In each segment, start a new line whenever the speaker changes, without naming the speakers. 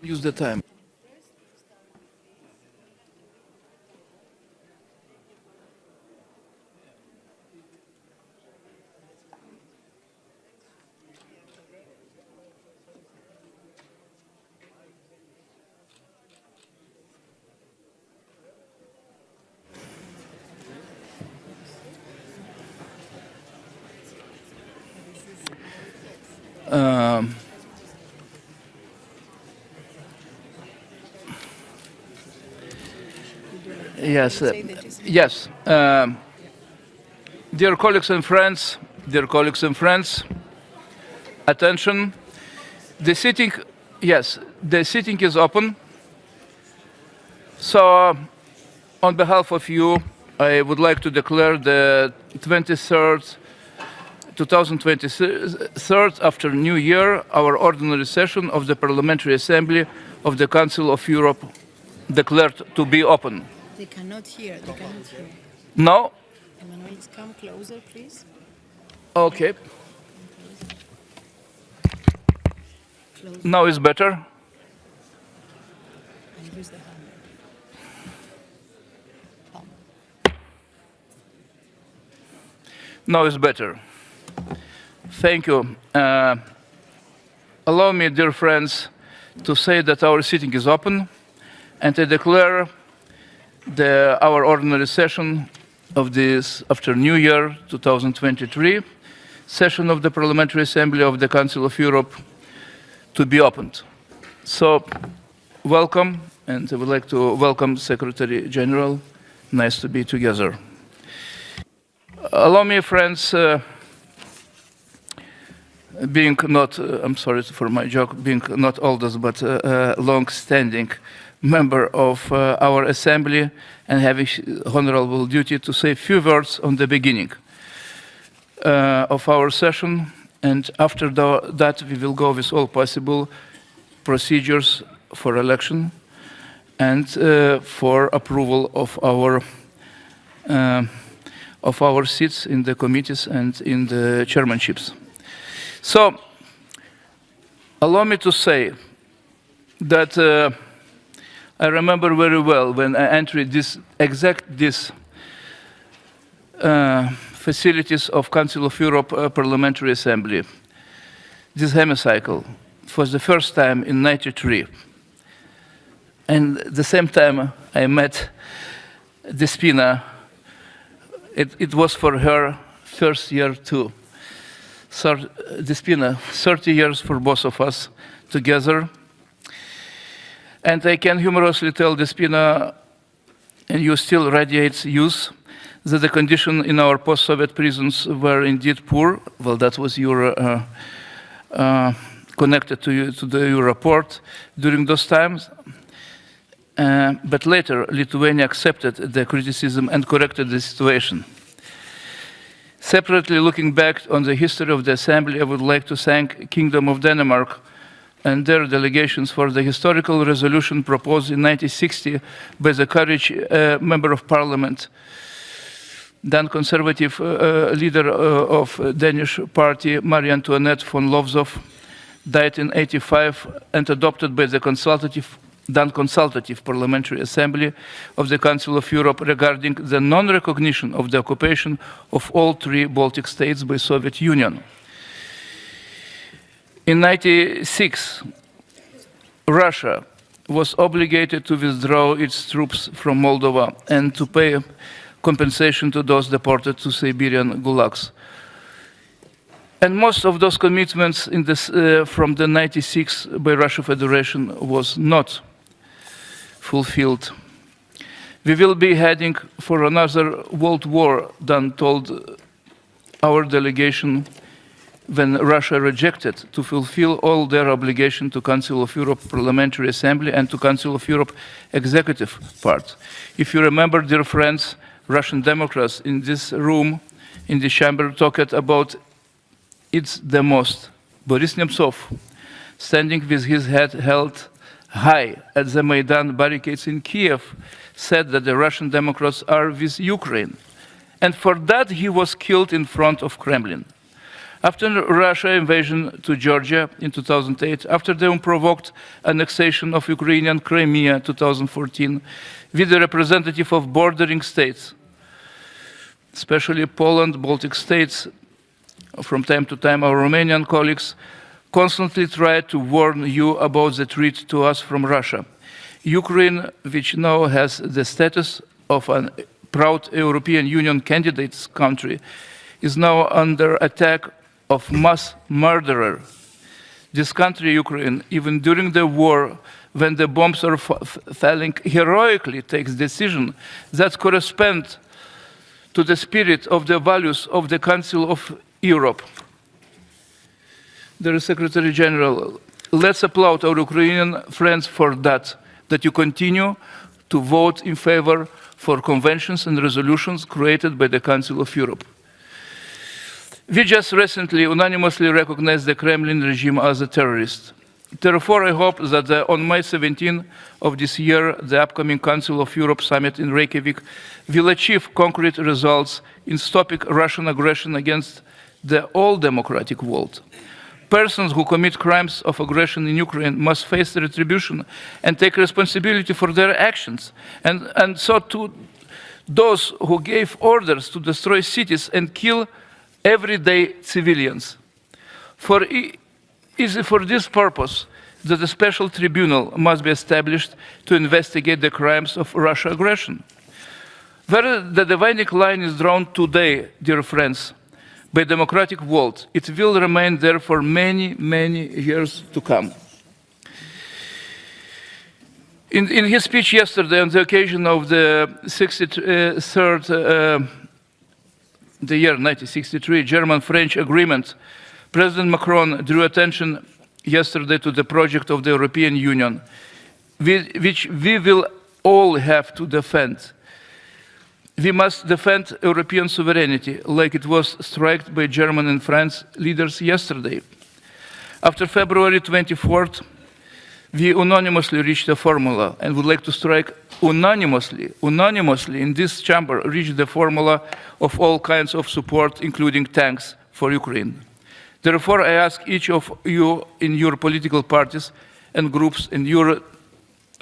Use the time. Yes, yes. Dear colleagues and friends, attention. The sitting is open. So, on behalf of you, I would like to declare the 2023 after New Year, our ordinary session of the Parliamentary Assembly of the Council of Europe declared to be open.
They cannot hear.
No?
Emmanuel, come closer, please.
Okay.
Closer.
Now is better.
And use the hammer.
Now is better. Thank you. Allow me, dear friends, to say that our sitting is open, and I declare our ordinary session of this after New Year 2023 session of the Parliamentary Assembly of the Council of Europe to be opened. So, welcome, and I would like to welcome Secretary General. Nice to be together. Allow me, friends, being not, I'm sorry for my joke, being not oldest, but long-standing member of our assembly and having honorable duty to say a few words on the beginning of our session, and after that we will go with all possible procedures for election and for approval of of our seats in the committees and in the chairmanships. So, allow me to say that I remember very well when I entered these facilities of Council of Europe Parliamentary Assembly, this hemicycle, for the first time in '93. And at the same time I met Despina. It was for her first year too. So Despina, 30 years for both of us together. And I can humorously tell Despina, and you still radiate youth, that the conditions in our post-Soviet prisons were indeed poor. Well, that was your connected to your report during those times. But later, Lithuania accepted the criticism and corrected the situation. Separately, looking back on the history of the Assembly, I would like to thank Kingdom of Denmark and their delegations for the historical resolution proposed in 1960 by the courage Member of Parliament, then conservative leader of Danish party, Marie Antoinette von Lowzow, died in '85 and adopted by the consultative Parliamentary Assembly of the Council of Europe regarding the non-recognition of the occupation of all 3 Baltic states by Soviet Union. In '96, Russia was obligated to withdraw its troops from Moldova and to pay compensation to those deported to Siberian gulags. And most of those commitments from the '96 by Russian Federation was not fulfilled. We will be heading for another world war, Dan told our delegation when Russia rejected to fulfill all their obligation to Council of Europe Parliamentary Assembly and to Council of Europe Executive part. If you remember, dear friends, Russian Democrats in this room, in the chamber, talked about it's the most. Boris Nemtsov, standing with his head held high at the Maidan barricades in Kiev, said that the Russian Democrats are with Ukraine. And for that he was killed in front of Kremlin. After Russia's invasion to Georgia in 2008, after the unprovoked annexation of Ukrainian Crimea in 2014, with the representative of bordering states, especially Poland, Baltic states, from time to time our Romanian colleagues constantly try to warn you about the threat to us from Russia. Ukraine, which now has the status of a proud European Union candidate country, is now under attack of mass murderer. This country, Ukraine, even during the war, when the bombs are falling, heroically takes decisions that correspond to the spirit of the values of the Council of Europe. The Secretary General, let's applaud our Ukrainian friends for that you continue to vote in favor for conventions and resolutions created by the Council of Europe. We just recently unanimously recognized the Kremlin regime as a terrorist. Therefore, I hope that on May 17 of this year, the upcoming Council of Europe summit in Reykjavik will achieve concrete results in stopping Russian aggression against the all-democratic world. Persons who commit crimes of aggression in Ukraine must face retribution and take responsibility for their actions. And so to those who gave orders to destroy cities and kill everyday civilians. It is for this purpose that a special tribunal must be established to investigate the crimes of Russian aggression. Where the dividing line is drawn today, dear friends, by the democratic world, it will remain there for many, many years to come. In his speech yesterday on the occasion of the 63rd the year 1963 German-French agreement, President Macron drew attention yesterday to the project of the European Union, which we will all have to defend. We must defend European sovereignty, like it was struck by German and French leaders yesterday. After February 24th, we unanimously reached a formula and would like to strike unanimously in this chamber reached the formula of all kinds of support, including thanks for Ukraine. Therefore, I ask each of you in your political parties and groups in your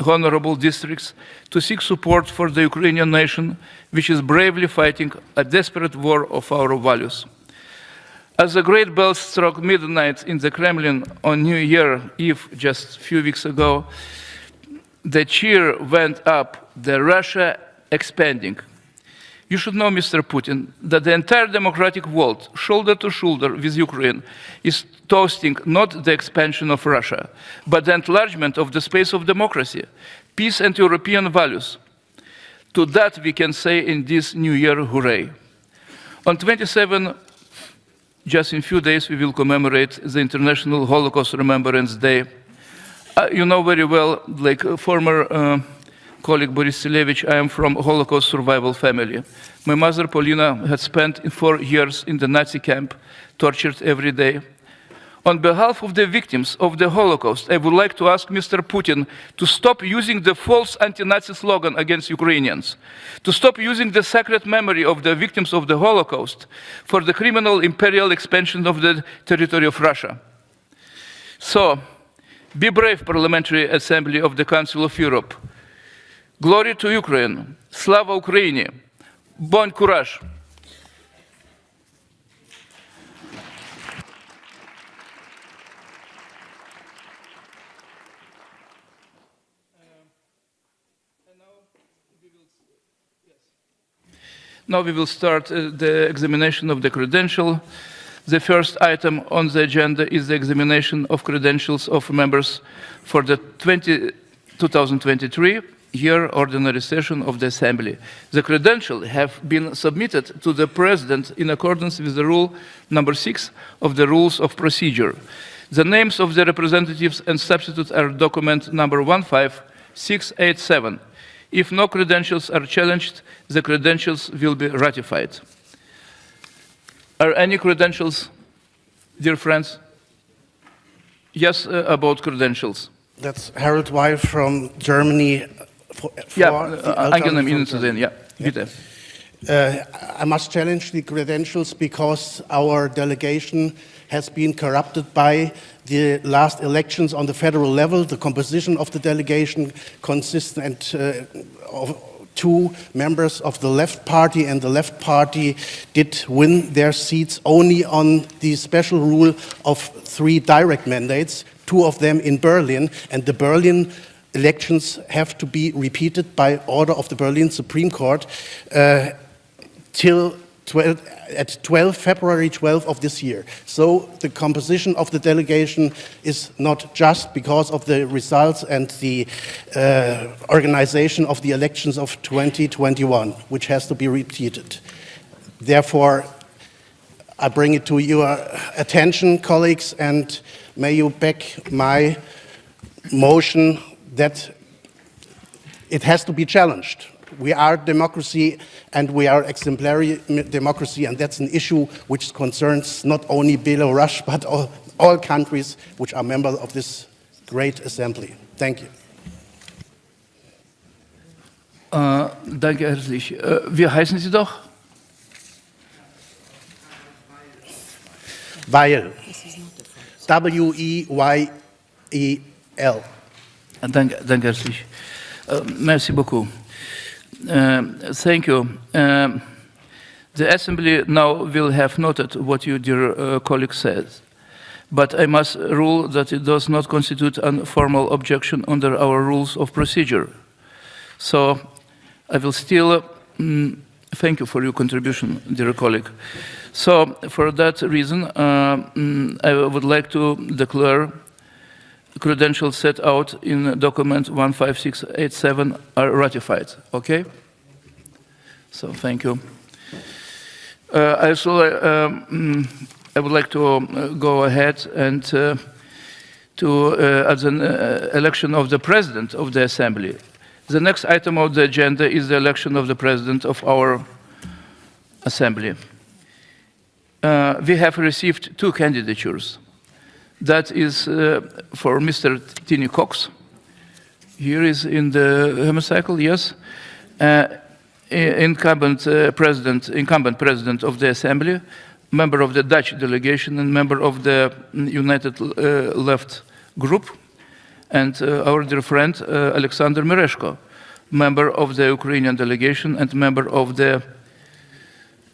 honorable districts to seek support for the Ukrainian nation, which is bravely fighting a desperate war of our values. As the great bells struck midnight in the Kremlin on New Year Eve just a few weeks ago, the cheer went up, the Russia expanding. You should know, Mr. Putin, that the entire democratic world, shoulder to shoulder with Ukraine, is toasting not the expansion of Russia, but the enlargement of the space of democracy, peace and European values. To that we can say in this new year, hooray. On 27, just in a few days, we will commemorate the International Holocaust Remembrance Day. You know very well, like former colleague Boris Silevich, I am from a Holocaust survival family. My mother, Polina, had spent 4 years in the Nazi camp, tortured every day. On behalf of the victims of the Holocaust, I would like to ask Mr. Putin to stop using the false anti-Nazi slogan against Ukrainians, to stop using the sacred memory of the victims of the Holocaust for the criminal imperial expansion of the territory of Russia. So, be brave, Parliamentary Assembly of the Council of Europe. Glory to Ukraine. Slava Ukraini. Bon courage. Now we will start the examination of the credential. The first item on the agenda is the examination of credentials of members for the 2023 year ordinary session of the Assembly. The credentials have been submitted to the President in accordance with the rule number 6 of the Rules of Procedure. The names of the representatives and substitutes are document number 15687. If no credentials are challenged, the credentials will be ratified. Are any credentials, dear friends? Yes, about credentials.
That's Harold Weil from Germany.
Angenehm Ihnen zu sehen, ja, bitte.
I must challenge the credentials because our delegation has been corrupted by the last elections on the federal level. The composition of the delegation consists of 2 members of the left party, and the left party did win their seats only on the special rule of 3 direct mandates, 2 of them in Berlin, and the Berlin elections have to be repeated by order of the Berlin Supreme Court till February 12 of this year. So the composition of the delegation is not just because of the results and the organization of the elections of 2021, which has to be repeated. Therefore, I bring it to your attention, colleagues, and may you back my motion that it has to be challenged. We are democracy, and we are exemplary democracy, and that's an issue which concerns not only Belarus, but all countries which are members of this great assembly. Thank you.
Danke herzlich. Wie heißen Sie doch?
Weil. W-E-Y-E-L.
Danke herzlich. Merci beaucoup. Thank you. The Assembly now will have noted what your dear colleague said, but I must rule that it does not constitute a formal objection under our rules of procedure. So I will still thank you for your contribution, dear colleague. So for that reason, I would like to declare credentials set out in document 15687 are ratified. Okay? So thank you. I would like to go ahead and at the election of the President of the Assembly. The next item of the agenda is the election of the President of our Assembly. We have received 2 candidatures. That is for Mr. Tini Cox. Here is in the hemicycle, yes. Incumbent president of the Assembly, member of the Dutch delegation, and member of the United Left Group, and our dear friend Alexander Mereshko, member of the Ukrainian delegation and member of the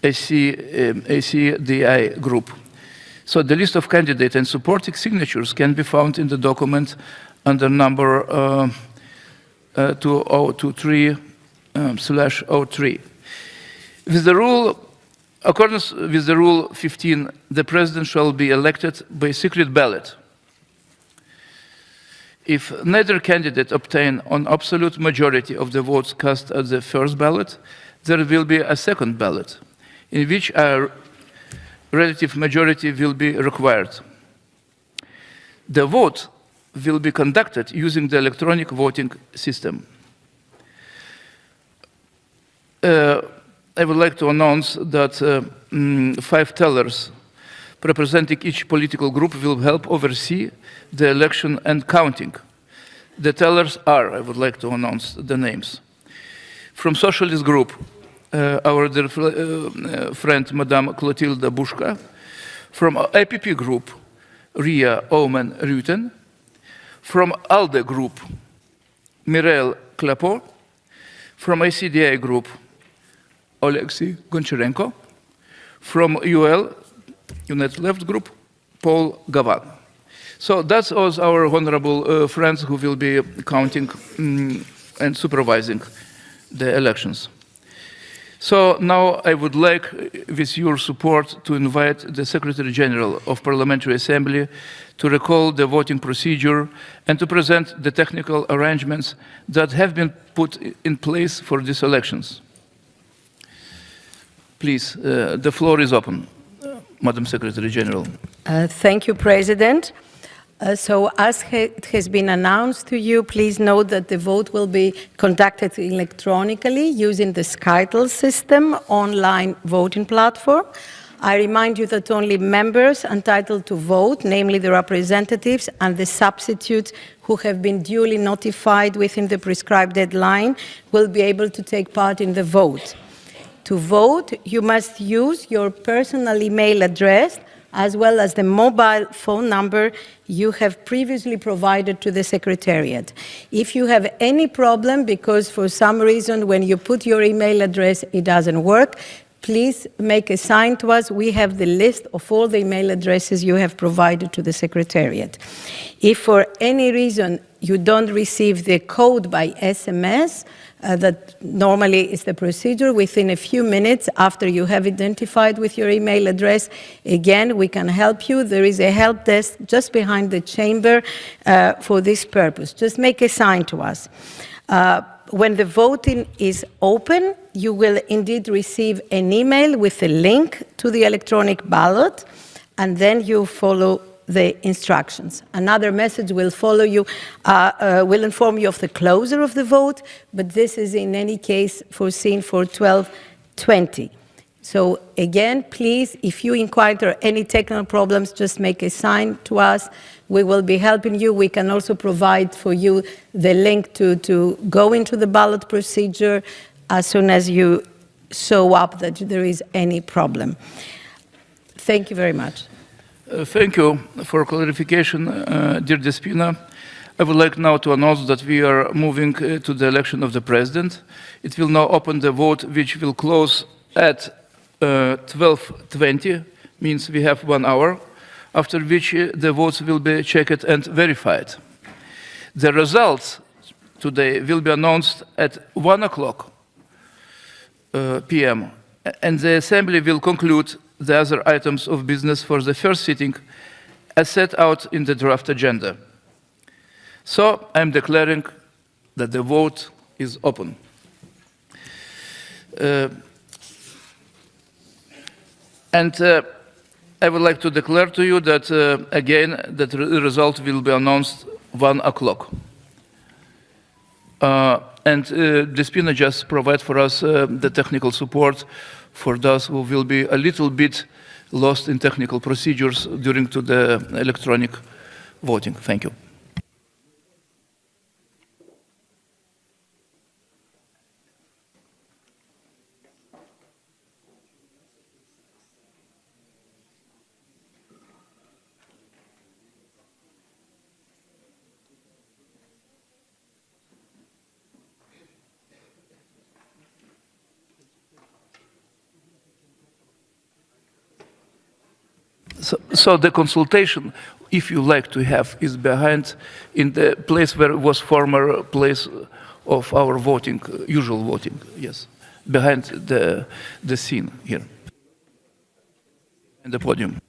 ACDI Group. So the list of candidates and supporting signatures can be found in the document under number 2023/03. With the rule, accordance with the Rule 15, the President shall be elected by secret ballot. If neither candidate obtain an absolute majority of the votes cast at the first ballot, there will be a second ballot, in which a relative majority will be required. The vote will be conducted using the electronic voting system. I would like to announce that 5 tellers representing each political group will help oversee the election and counting. The tellers are, I would like to announce the names. From Socialist Group, our dear friend, Madame Clotilde Bushka. From APP Group, Ria Oomen-Ruijten. From ALDE Group, Mireille Clapeau. From ACDI Group, Oleksiy Goncharenko. From UL, United Left Group, Paul Gavan. So that's all our honorable friends who will be counting and supervising the elections. So now I would like, with your support, to invite the Secretary General of Parliamentary Assembly to recall the voting procedure and to present the technical arrangements that have been put in place for these elections. Please, the floor is open, Madam Secretary General.
Thank you, President. So as it has been announced to you, please note that the vote will be conducted electronically using the SkyTel system online voting platform. I remind you that only members entitled to vote, namely the representatives and the substitutes who have been duly notified within the prescribed deadline, will be able to take part in the vote. To vote, you must use your personal email address as well as the mobile phone number you have previously provided to the Secretariat. If you have any problem because for some reason when you put your email address it doesn't work, please make a sign to us. We have the list of all the email addresses you have provided to the Secretariat. If for any reason you don't receive the code by SMS, that normally is the procedure, within a few minutes after you have identified with your email address, again, we can help you. There is a help desk just behind the chamber for this purpose. Just make a sign to us. When the voting is open, you will indeed receive an email with a link to the electronic ballot, and then you follow the instructions. Another message will follow you, will inform you of the closure of the vote, but this is in any case foreseen for 12:20. So again, please, if you encounter any technical problems, just make a sign to us. We will be helping you. We can also provide for you the link to go into the ballot procedure as soon as you show up that there is any problem. Thank you very much.
Thank you for clarification, dear Despina. I would like now to announce that we are moving to the election of the President. It will now open the vote, which will close at 12:20, means we have 1 hour, after which the votes will be checked and verified. The results today will be announced at 1 o'clock p.m., and the Assembly will conclude the other items of business for the first sitting as set out in the draft agenda. So I'm declaring that the vote is open. I would like to declare to you that, again, that the result will be announced 1 o'clock. Despina just provide for us the technical support for those who will be a little bit lost in technical procedures during to the electronic voting. Thank you. So the consultation, if you like to have, is behind in the place where was former place of our voting, usual voting, yes, behind the scene here, in the podium.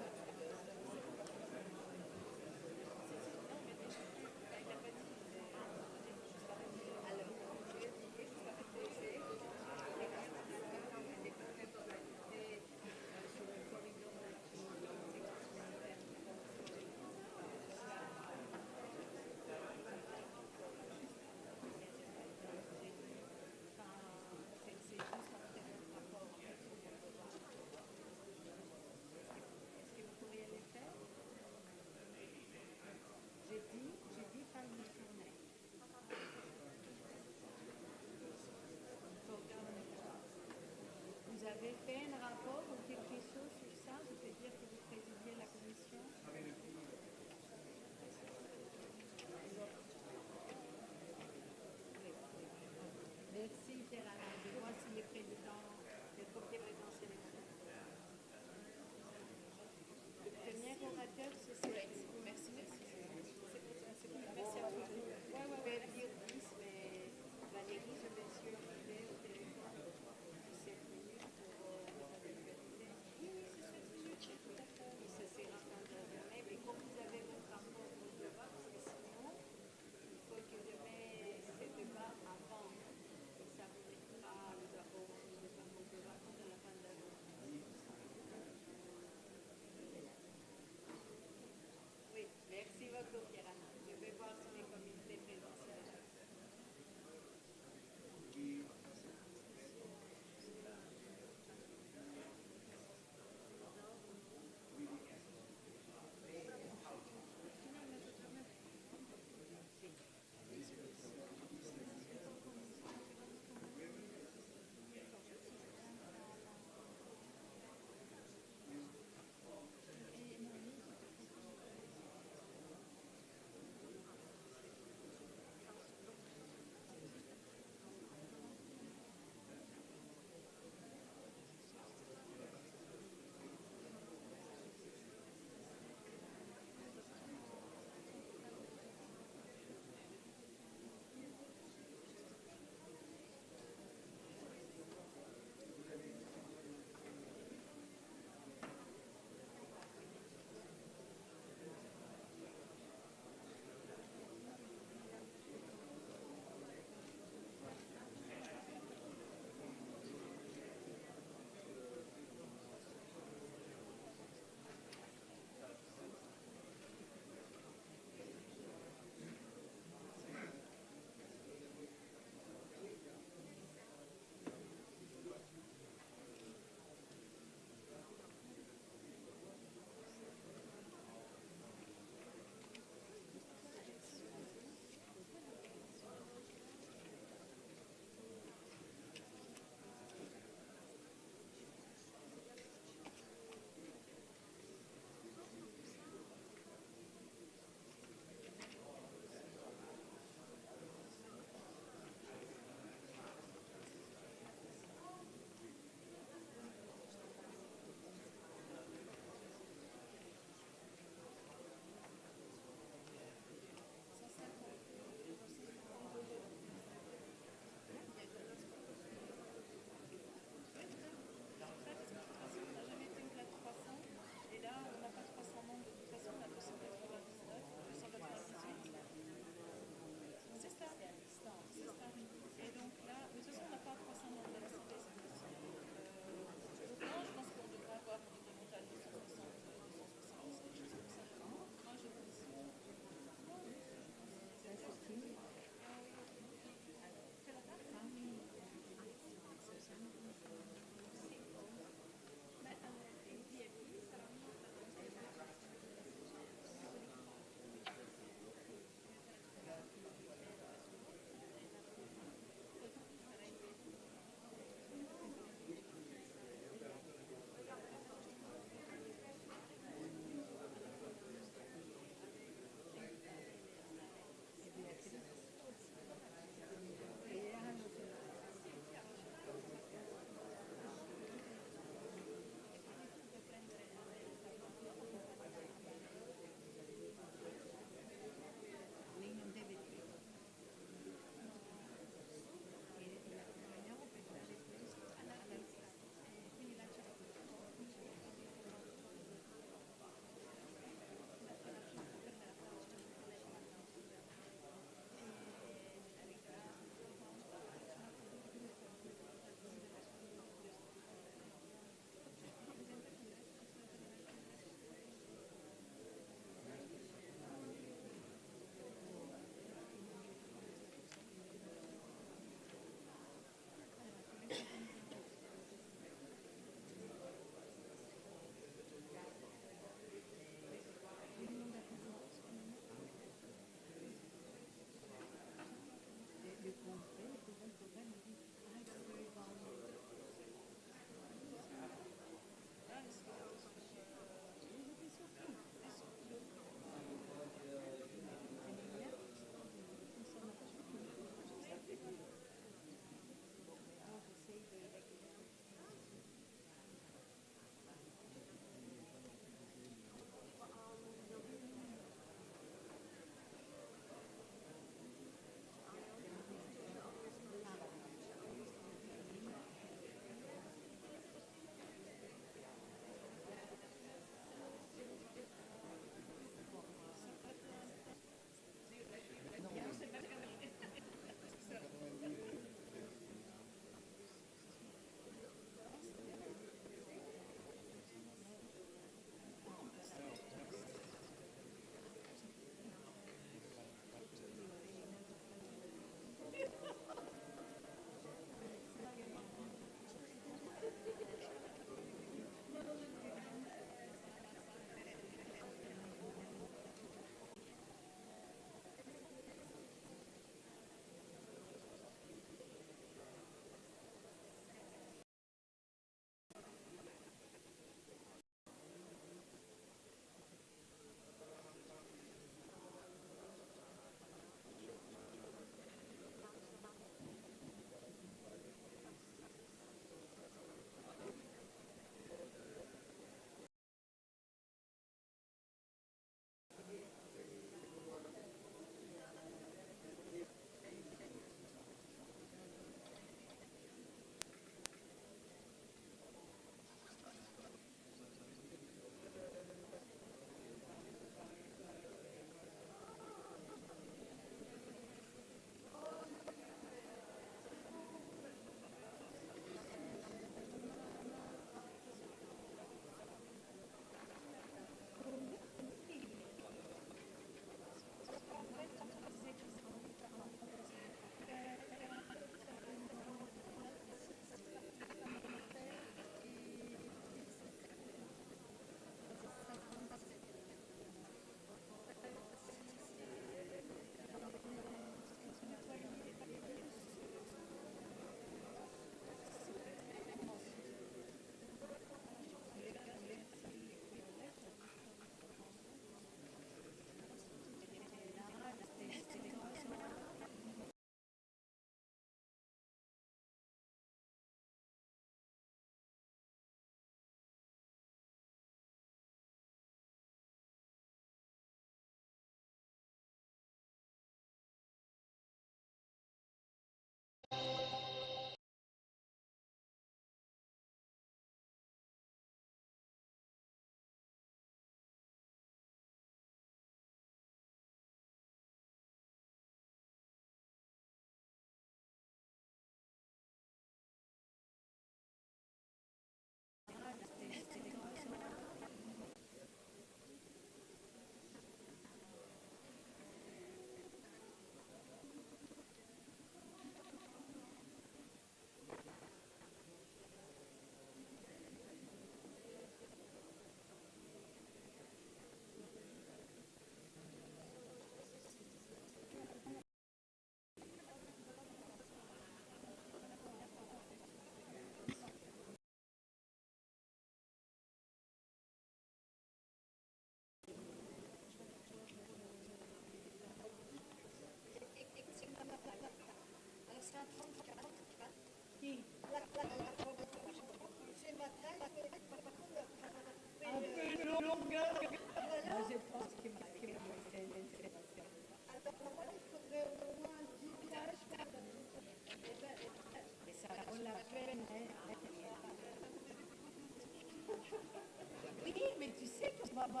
Oui,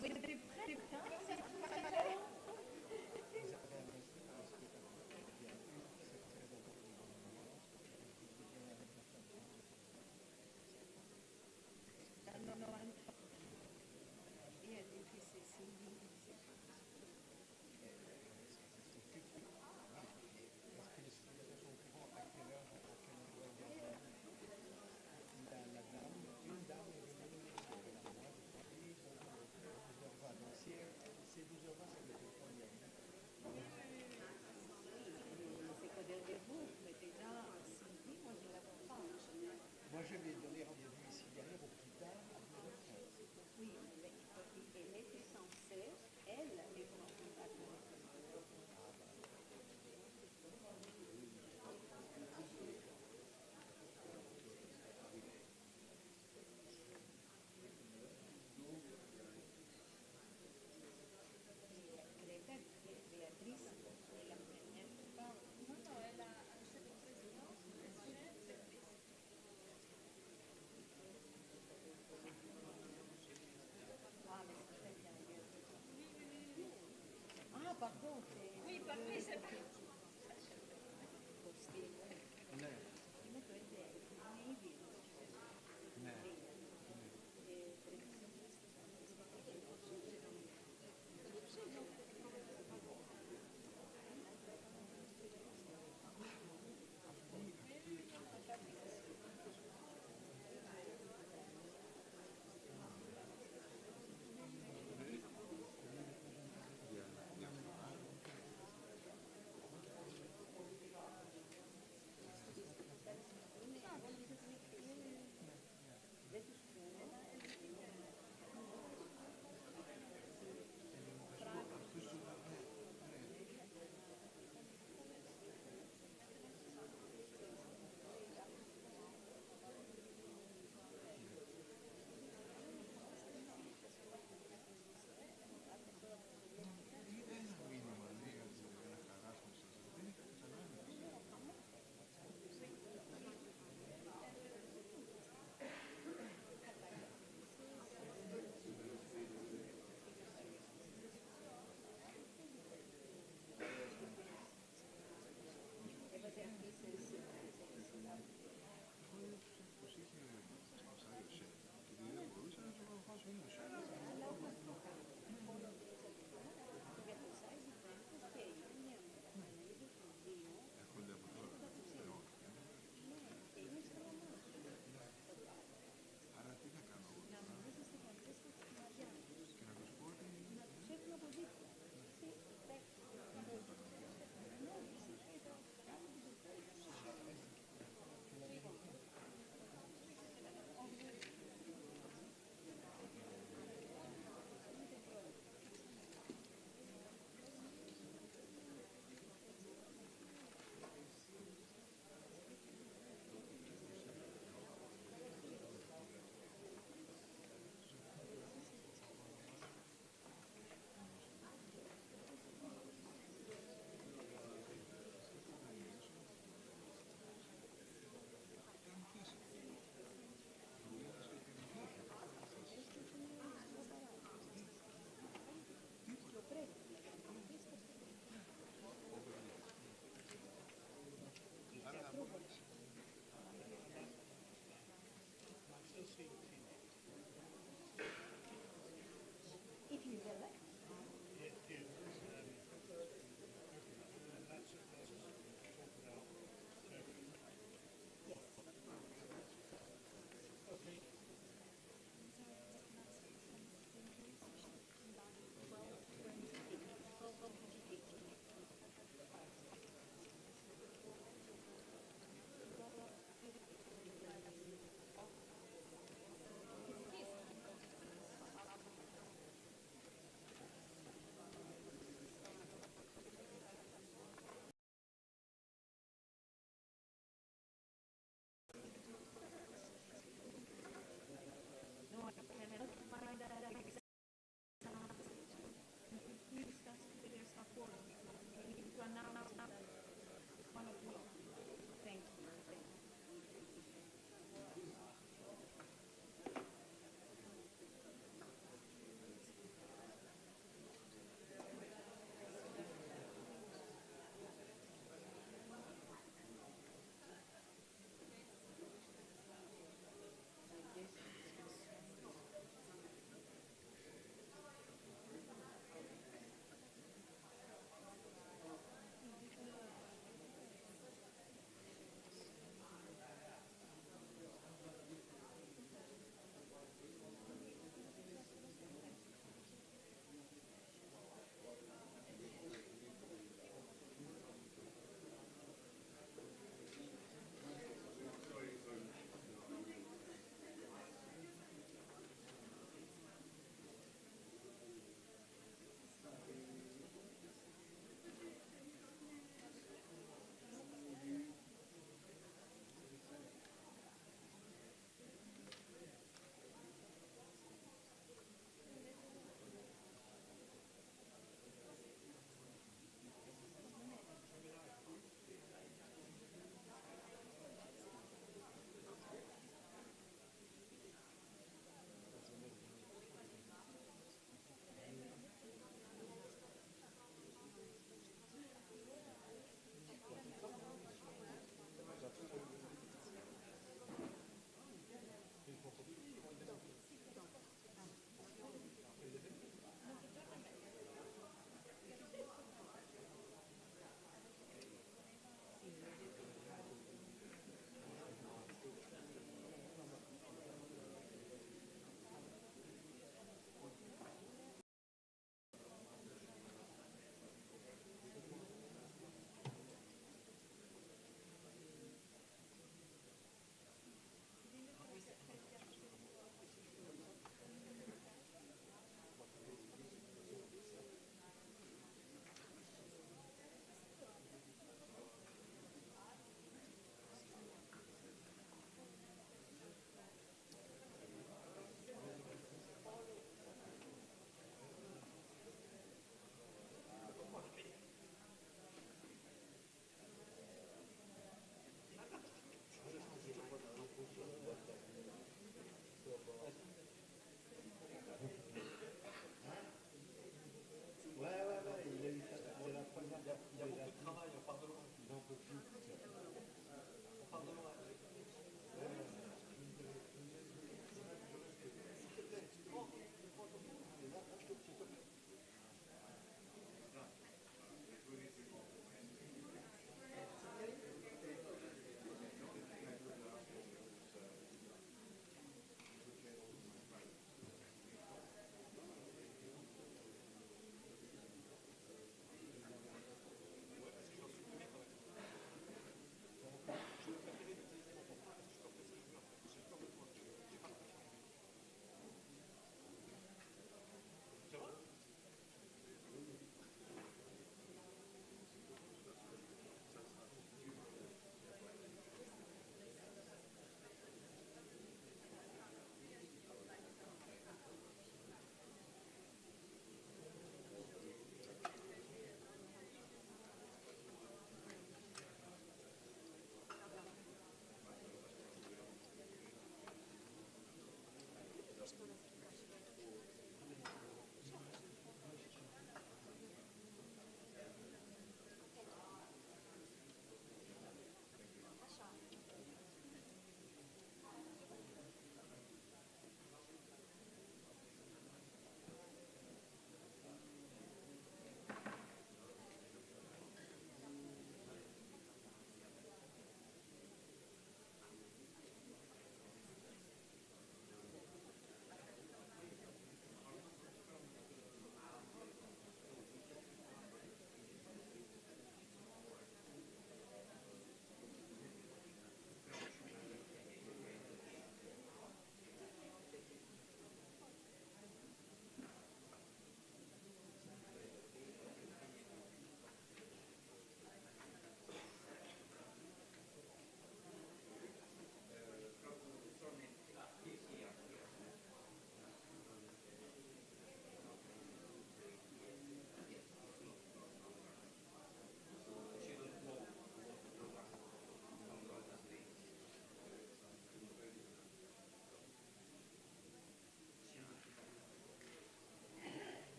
vous êtes prêts?
Moi, je lui ai donné rendez-vous ici derrière au plus tard à 2h15.
Oui, mais elle était censée, elle est en contact avec Beatriz, de la première part.
Non, non, elle a un chef de présidence,
Ah, mais c'est très bien. Ah, pardon.
Oui, parfait, c'est pas.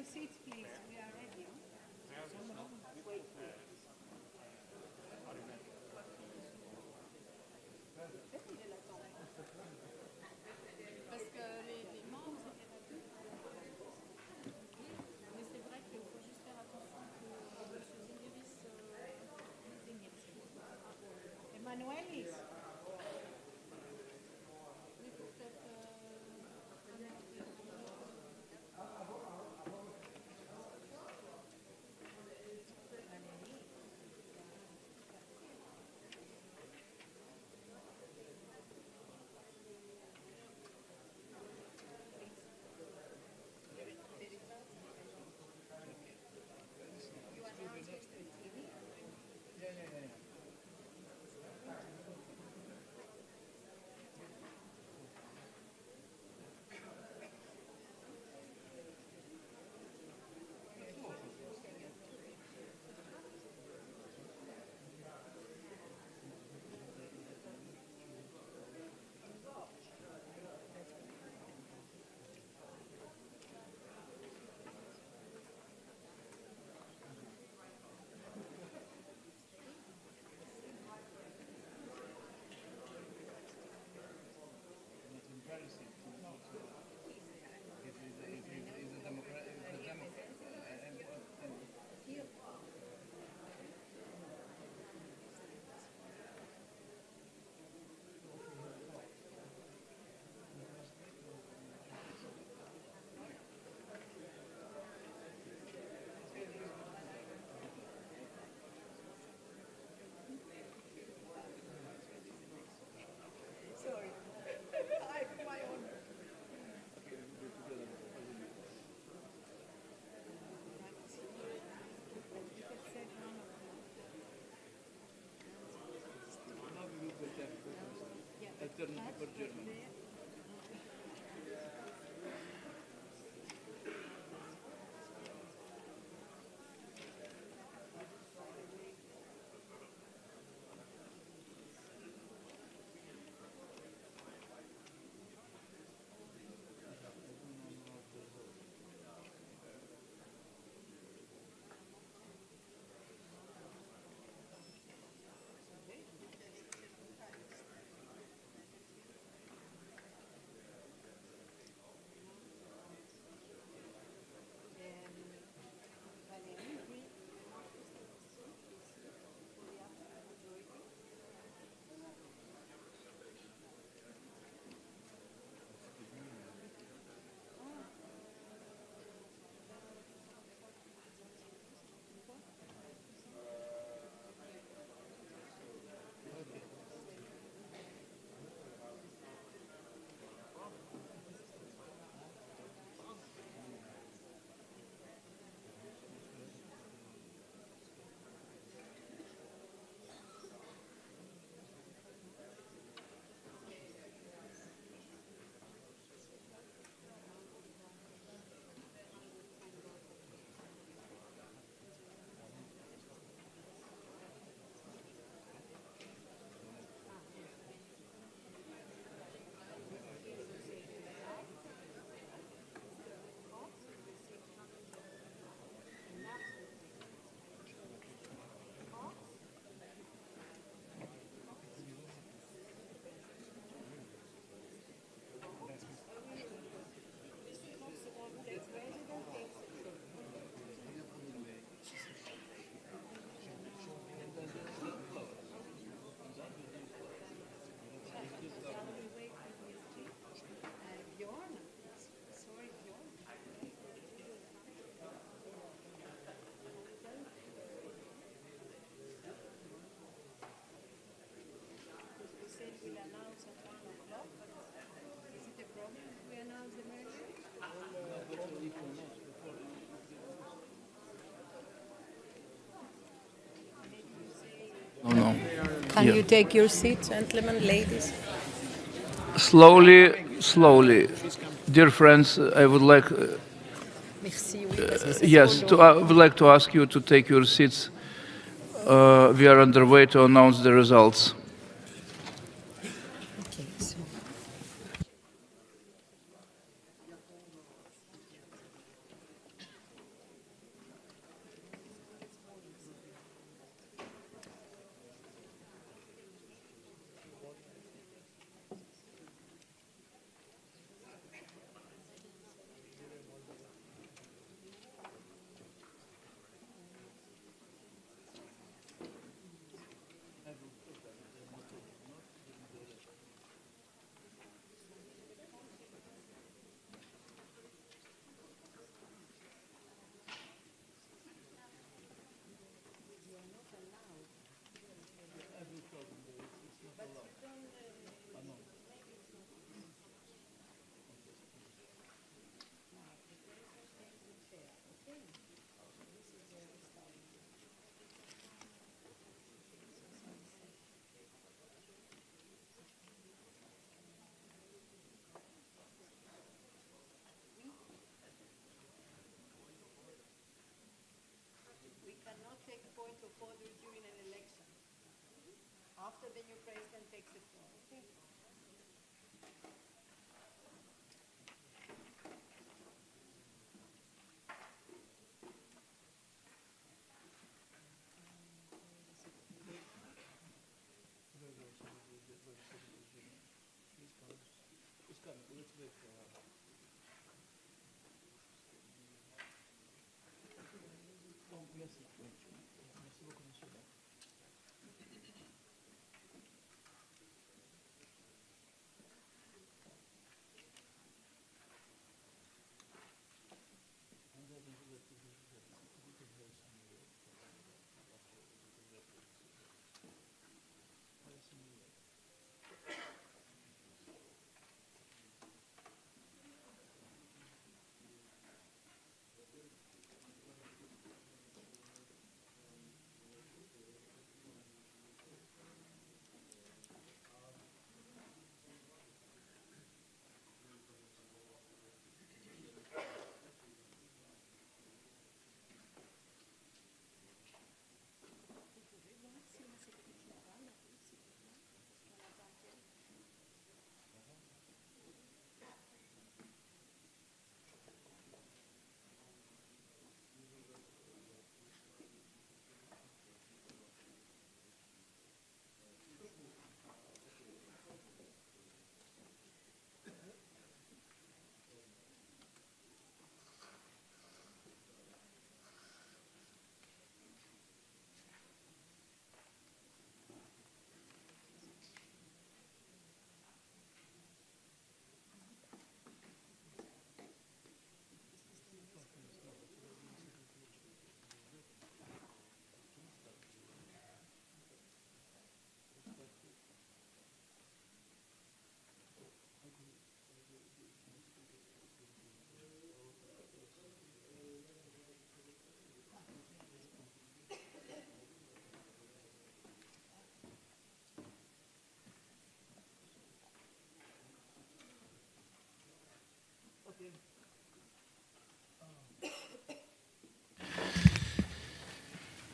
your seats, please. We are ready. Parce que les membres étaient là-dessus. Mais c'est vrai qu'il faut juste faire attention que M. Zingeris Emmanuelis. Oui, faut peut-être
No.
Can
Yeah.
you take your seat, gentlemen, ladies?
Slowly, slowly. Dear friends, I would like,
Merci, oui, parce que c'est
yes,
trop
I
long.
would like to ask you to take your seats. We are on the way to announce the results.
Okay, so- after the new president takes the floor. Okay?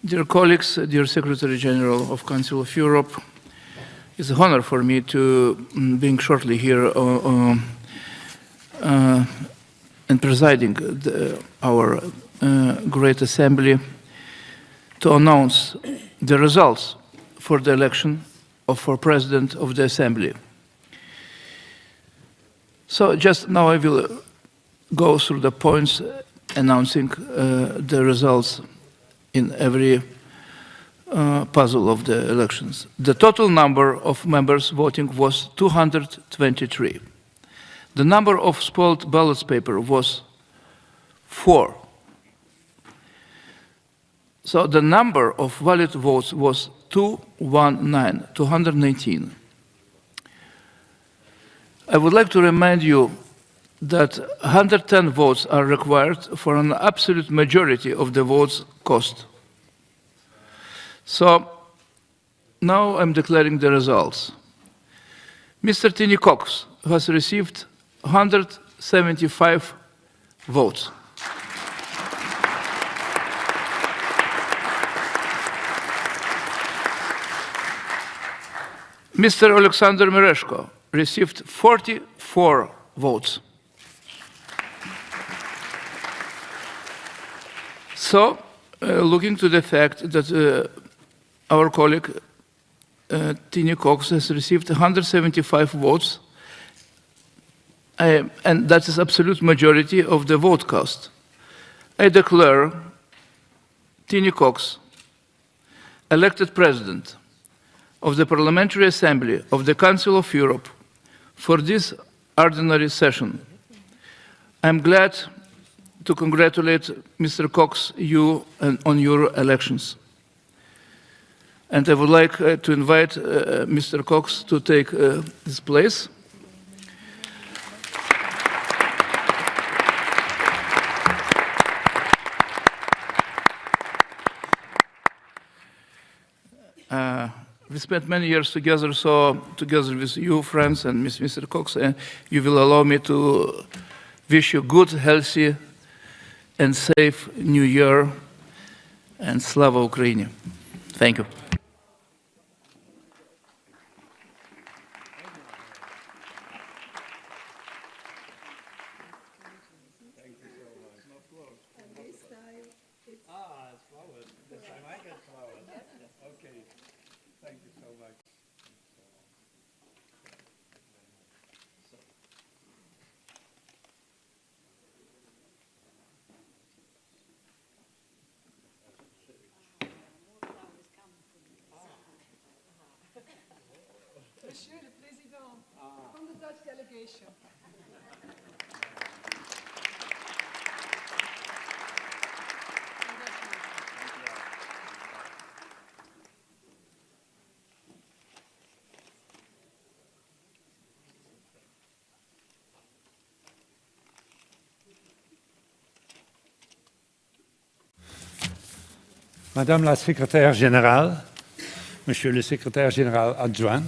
Dear colleagues, dear Secretary General of Council of Europe, it's an honor for me to being shortly here and presiding our great assembly to announce the results for the election for President of the Assembly. So just now I will go through the points announcing the results in every puzzle of the elections. The total number of members voting was 223. The number of spoiled ballot paper was 4. So the number of valid votes was 219. I would like to remind you that 110 votes are required for an absolute majority of the votes cast. So now I'm declaring the results. Mr. Tini Cox has received 175 votes. Mr. Alexander Mereshko received 44 votes. So, looking to the fact that our colleague Tini Cox has received 175 votes, and that is absolute majority of the vote cast, I declare Tini Cox elected President of the Parliamentary Assembly of the Council of Europe for this ordinary session. I'm glad to congratulate Mr. Cox, you on your elections. And I would like to invite Mr. Cox to take his place. We spent many years together, so together with you, friends, and Mr. Cox, you will allow me to wish you good, healthy, and safe New Year, and Slava Ukraini. Thank you.
flowers. This time I get flowers. Okay. Thank you so much.
Monsieur le Président, from the Dutch delegation.
Madame la secrétaire générale, Monsieur le secrétaire général adjoint,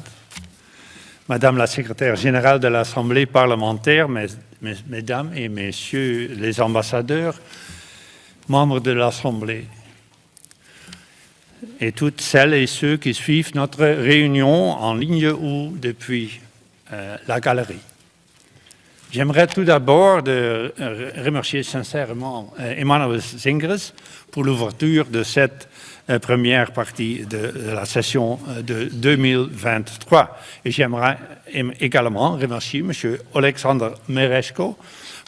Madame la secrétaire générale de l'Assemblée parlementaire, Mesdames et Messieurs les ambassadeurs, membres de l'Assemblée, et toutes celles et ceux qui suivent notre réunion en ligne ou depuis la galerie. J'aimerais tout d'abord remercier sincèrement Emmanuel Zingres pour l'ouverture de cette première partie de la session de 2023. Et j'aimerais également remercier M. Alexander Mereshko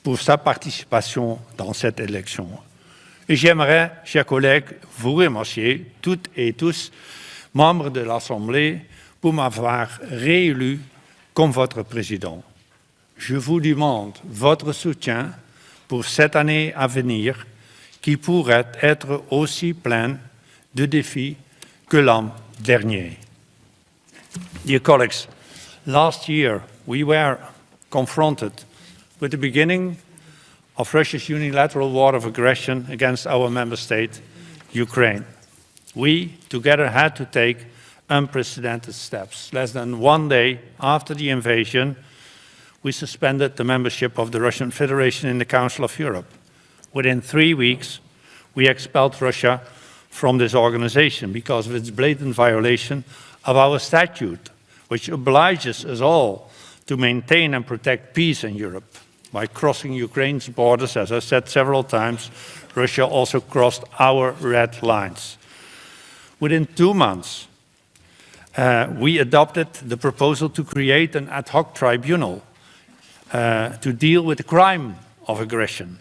pour sa participation dans cette élection. Et j'aimerais, chers collègues, vous remercier toutes et tous, membres de l'Assemblée, pour m'avoir réélu comme votre président. Je vous demande votre soutien pour cette année à venir qui pourrait être aussi pleine de défis que l'an dernier. Dear colleagues, last year we were confronted with the beginning of Russia's unilateral war of aggression against our member state, Ukraine. We together had to take unprecedented steps. Less than 1 day after the invasion, we suspended the membership of the Russian Federation in the Council of Europe. Within 3 weeks, we expelled Russia from this organization because of its blatant violation of our statute, which obliges us all to maintain and protect peace in Europe. By crossing Ukraine's borders, as I said several times, Russia also crossed our red lines. Within 2 months, we adopted the proposal to create an ad hoc tribunal to deal with the crime of aggression.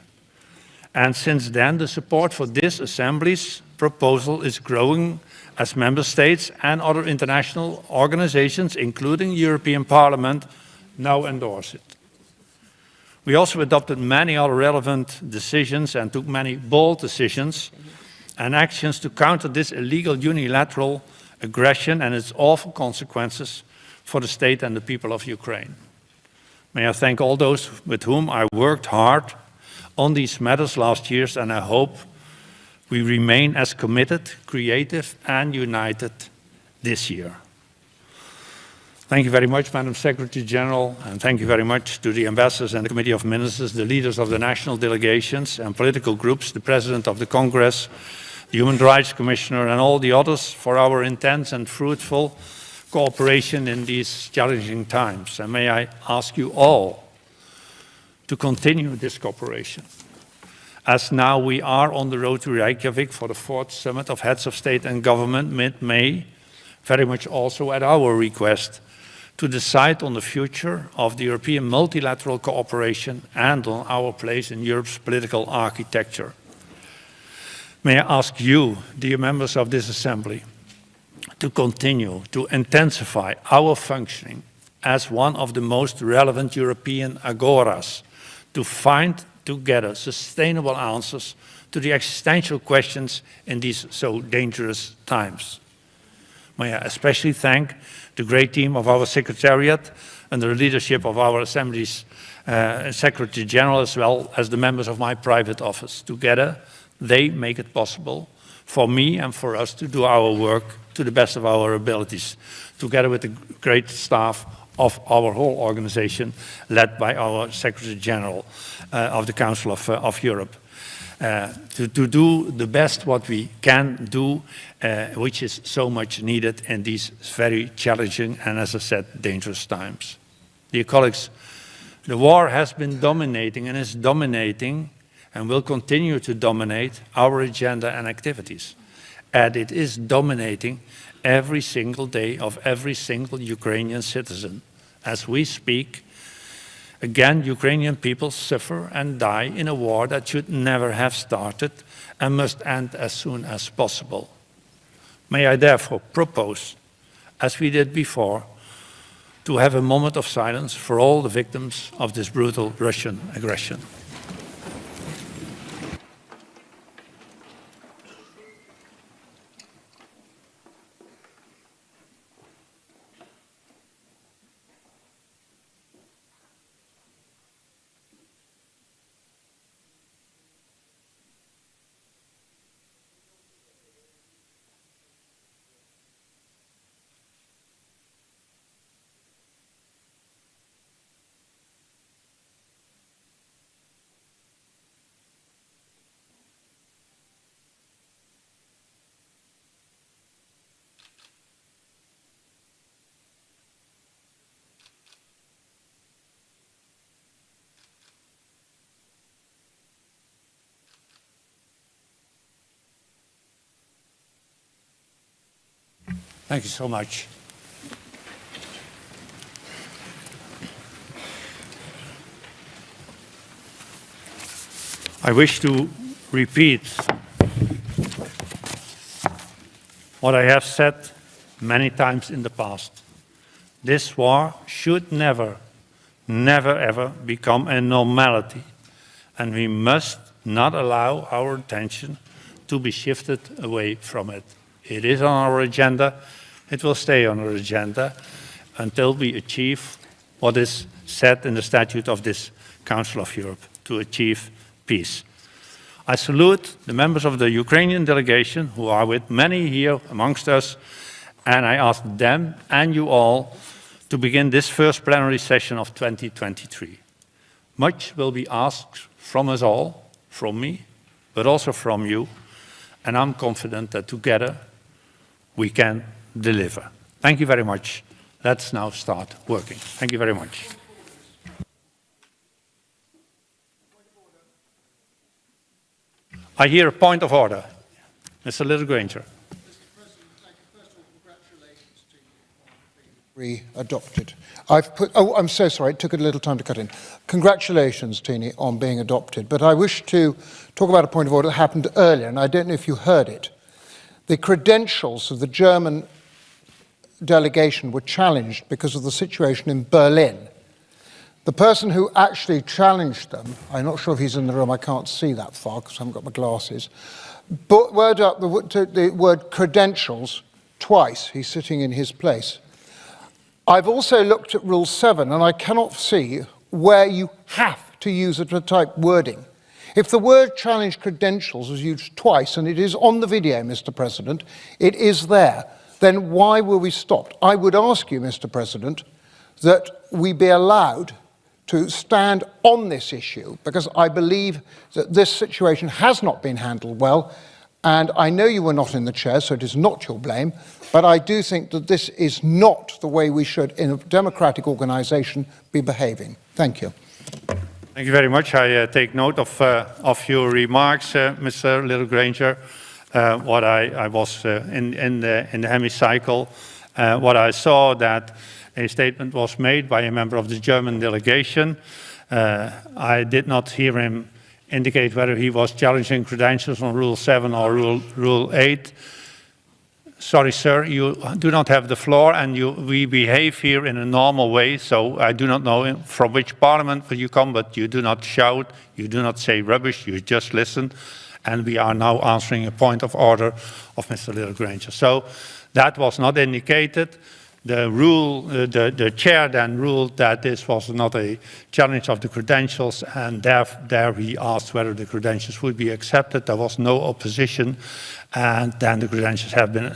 And since then, the support for this Assembly's proposal is growing as member states and other international organizations, including the European Parliament, now endorse it. We also adopted many other relevant decisions and took many bold decisions and actions to counter this illegal unilateral aggression and its awful consequences for the state and the people of Ukraine. May I thank all those with whom I worked hard on these matters last year, and I hope we remain as committed, creative, and united this year. Thank you very much, Madam Secretary General, and thank you very much to the ambassadors and the Committee of Ministers, the leaders of the national delegations and political groups, the President of the Congress, the Human Rights Commissioner, and all the others for our intense and fruitful cooperation in these challenging times. And may I ask you all to continue this cooperation, as now we are on the road to Reykjavik for the 4th Summit of Heads of State and Government mid-May, very much also at our request, to decide on the future of the European multilateral cooperation and on our place in Europe's political architecture. May I ask you, dear members of this Assembly, to continue to intensify our functioning as one of the most relevant European agoras, to find together sustainable answers to the existential questions in these so dangerous times. May I especially thank the great team of our Secretariat under the leadership of our Assembly's Secretary General, as well as the members of my private office. Together, they make it possible for me and for us to do our work to the best of our abilities, together with the great staff of our whole organization, led by our Secretary General of the Council of Europe, to do the best what we can do, which is so much needed in these very challenging and, as I said, dangerous times. Dear colleagues, the war has been dominating and is dominating and will continue to dominate our agenda and activities. And it is dominating every single day of every single Ukrainian citizen. As we speak, again, Ukrainian people suffer and die in a war that should never have started and must end as soon as possible. May I therefore propose, as we did before, to have a moment of silence for all the victims of this brutal Russian aggression. Thank you so much. I wish to repeat what I have said many times in the past. This war should never, never ever become a normality, and we must not allow our attention to be shifted away from it. It is on our agenda. It will stay on our agenda until we achieve what is said in the statute of this Council of Europe, to achieve peace. I salute the members of the Ukrainian delegation who are with many here amongst us, and I ask them and you all to begin this first plenary session of 2023. Much will be asked from us all, from me, but also from you, and I'm confident that together we can deliver. Thank you very much. Let's now start working. Thank you very much. I hear a point of order. Mr. Little Granger.
Adopted. I'm so sorry, it took a little time to cut in. Congratulations, Tini, on being adopted. But I wish to talk about a point of order that happened earlier, and I don't know if you heard it. The credentials of the German delegation were challenged because of the situation in Berlin. The person who actually challenged them, I'm not sure if he's in the room, I can't see that far because I haven't got my glasses, but the word credentials twice. He's sitting in his place. I've also looked at Rule 7 and I cannot see where you have to use a type wording. If the word challenge credentials was used twice, and it is on the video, Mr. President, it is there, then why were we stopped? I would ask you, Mr. President, that we be allowed to stand on this issue, because I believe that this situation has not been handled well, and I know you were not in the chair, so it is not your blame, but I do think that this is not the way we should, in a democratic organisation, be behaving. Thank you.
Thank you very much. I take note of your remarks, Mr. Little Granger. What I was in the hemicycle, what I saw that a statement was made by a member of the German delegation. I did not hear him indicate whether he was challenging credentials on Rule 7 or Rule 8. Sorry, sir, you do not have the floor, and we behave here in a normal way, so I do not know from which parliament you come, but you do not shout, you do not say rubbish, you just listen, and we are now answering a point of order of Mr. Little Granger. So that was not indicated. The chair then ruled that this was not a challenge of the credentials, and there he asked whether the credentials would be accepted. There was no opposition, and then the credentials have been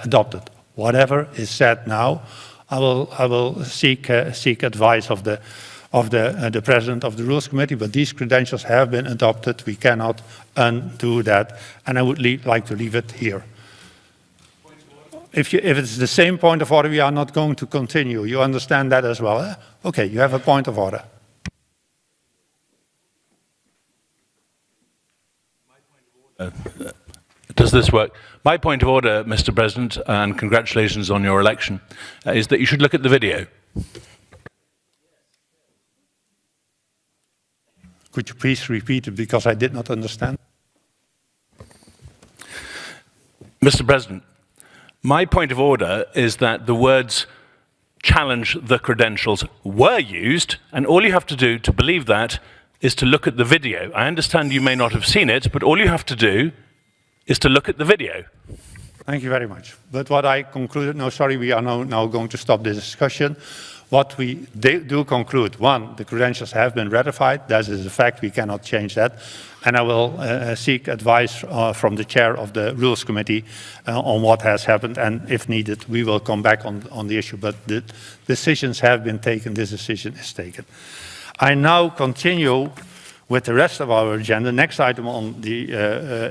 adopted. Whatever is said now, I will seek advice of the president of the Rules Committee, but these credentials have been adopted. We cannot undo that, and I would like to leave it here. If it's the same point of order, we are not going to continue. You understand that as well? Eh? Okay, you have a point of order.
Does this work? My point of order, Mr. President, and congratulations on your election, is that you should look at the video.
Could you please repeat it because I did not understand?
Mr. President, my point of order is that the words challenge the credentials were used, and all you have to do to believe that is to look at the video. I understand you may not have seen it, but all you have to do is to look at the video.
Thank you very much. But what I concluded, no, sorry, we are now going to stop the discussion. What we do conclude, one, the credentials have been ratified. That is a fact, we cannot change that. And I will seek advice from the chair of the Rules Committee on what has happened. And if needed, we will come back on the issue. But the decisions have been taken, this decision is taken. I now continue with the rest of our agenda. Next item on the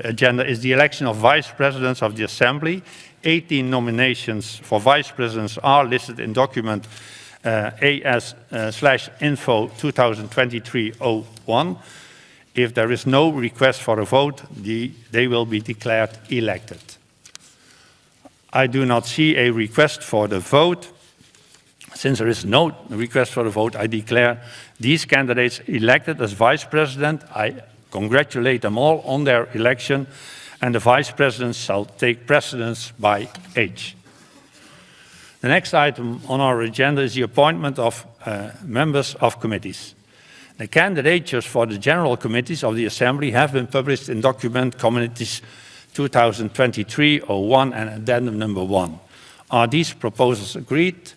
agenda is the election of vice presidents of the Assembly. 18 nominations for vice presidents are listed in document AS/info 2023-01. If there is no request for a vote, they will be declared elected. I do not see a request for the vote. Since there is no request for a vote, I declare these candidates elected as vice president. I congratulate them all on their election, and the vice presidents shall take precedence by age. The next item on our agenda is the appointment of members of committees. The candidatures for the general committees of the Assembly have been published in document Committees 2023-01 and addendum number 1. Are these proposals agreed?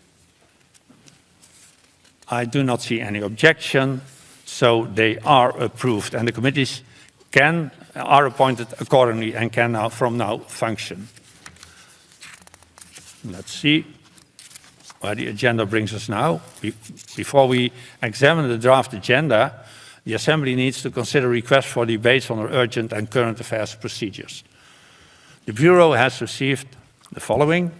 I do not see any objection, so they are approved, and the committees are appointed accordingly and can now, from now, function. Let's see where the agenda brings us now. Before we examine the draft agenda, the Assembly needs to consider requests for debates on urgent and current affairs procedures. The Bureau has received the following: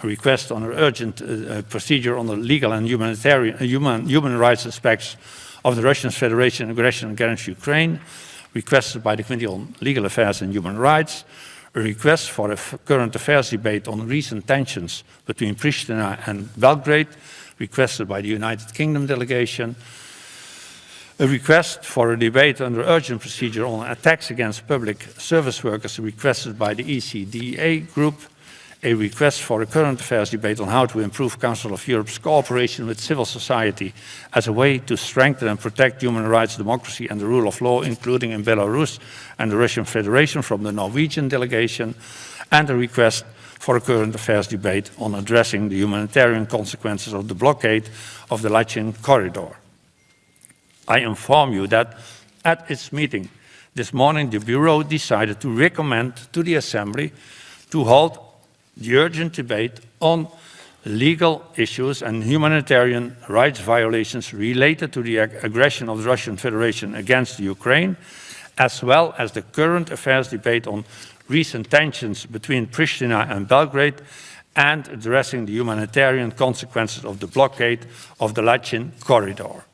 a request on an urgent procedure on the legal and human rights aspects of the Russian Federation aggression against Ukraine, requested by the Committee on Legal Affairs and Human Rights, a request for a current affairs debate on recent tensions between Pristina and Belgrade, requested by the United Kingdom delegation, a request for a debate under urgent procedure on attacks against public service workers, requested by the ECDA group, a request for a current affairs debate on how to improve Council of Europe's cooperation with civil society as a way to strengthen and protect human rights, democracy and the rule of law, including in Belarus and the Russian Federation, from the Norwegian delegation, and a request for a current affairs debate on addressing the humanitarian consequences of the blockade of the Lachin corridor. I inform you that at its meeting this morning, the Bureau decided to recommend to the Assembly to hold the urgent debate on legal issues and humanitarian rights violations related to the aggression of the Russian Federation against Ukraine, as well as the current affairs debate on recent tensions between Pristina and Belgrade and addressing the humanitarian consequences of the blockade of the Lachin corridor.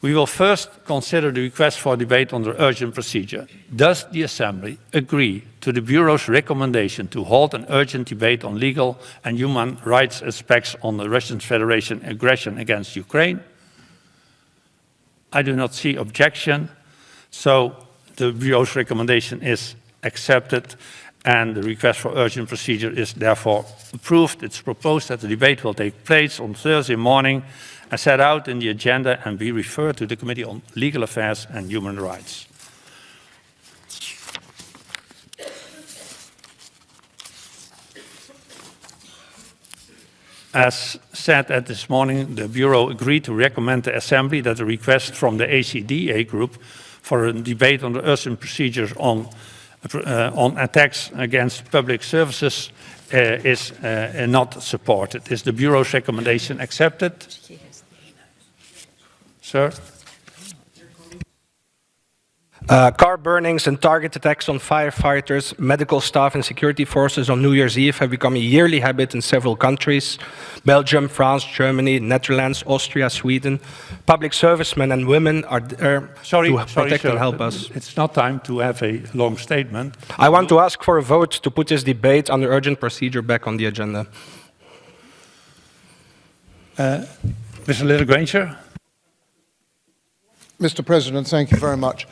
We will first consider the request for debate on the urgent procedure. Does the Assembly agree to the Bureau's recommendation to hold an urgent debate on legal and human rights aspects on the Russian Federation aggression against Ukraine? I do not see objection, so the Bureau's recommendation is accepted and the request for urgent procedure is therefore approved. It's proposed that the debate will take place on Thursday morning as set out in the agenda and be referred to the Committee on Legal Affairs and Human Rights. As said at this morning, the Bureau agreed to recommend the Assembly that the request from the ACDA group for a debate on the urgent procedures on attacks against public services is not supported. Is the Bureau's recommendation accepted? Sir?
Car burnings and target attacks on firefighters, medical staff and security forces on New Year's Eve have become a yearly habit in several countries. Belgium, France, Germany, Netherlands, Austria, Sweden. Public servicemen and women are there to protect and help us.
It's not time to have a long statement.
I want to ask for a vote to put this debate under urgent procedure back on the agenda.
Mr. Little-Granger?
Mr. President, thank you very much.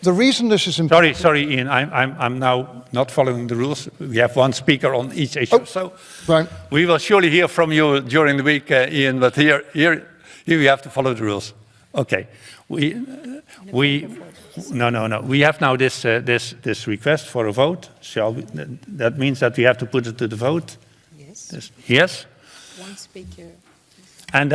The reason this is important...
Sorry, Ian, I'm now not following the rules. We have one speaker on each issue, so
right.
We will surely hear from you during the week, Ian, but here you have to follow the rules. Okay. No. We have now this request for a vote. Shall we? That means that we have to put it to the vote?
Yes.
Yes?
One speaker.
And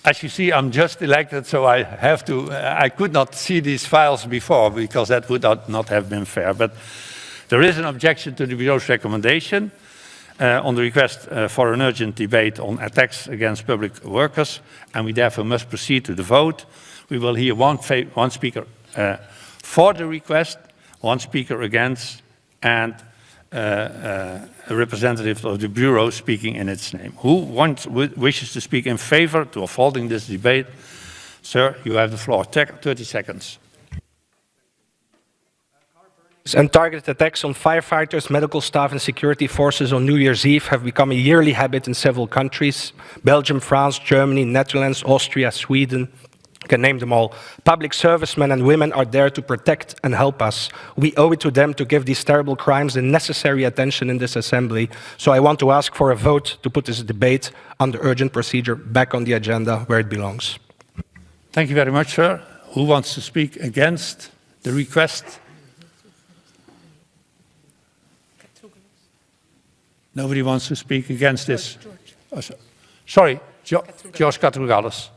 as you see, I'm just elected, so I have to. I could not see these files before because that would not have been fair. But there is an objection to the Bureau's recommendation on the request for an urgent debate on attacks against public workers, and we therefore must proceed to the vote. We will hear one speaker for the request, one speaker against, and a representative of the Bureau speaking in its name. Who wishes to speak in favor of holding this debate? Sir, you have the floor. 30 seconds.
And targeted attacks on firefighters, medical staff and security forces on New Year's Eve have become a yearly habit in several countries. Belgium, France, Germany, Netherlands, Austria, Sweden. I can name them all. Public servicemen and women are there to protect and help us. We owe it to them to give these terrible crimes the necessary attention in this assembly. So I want to ask for a vote to put this debate under urgent procedure back on the agenda where it belongs.
Thank you very much, sir. Who wants to speak against the request? Nobody wants to speak against this. Oh, sorry, George Katrougalis.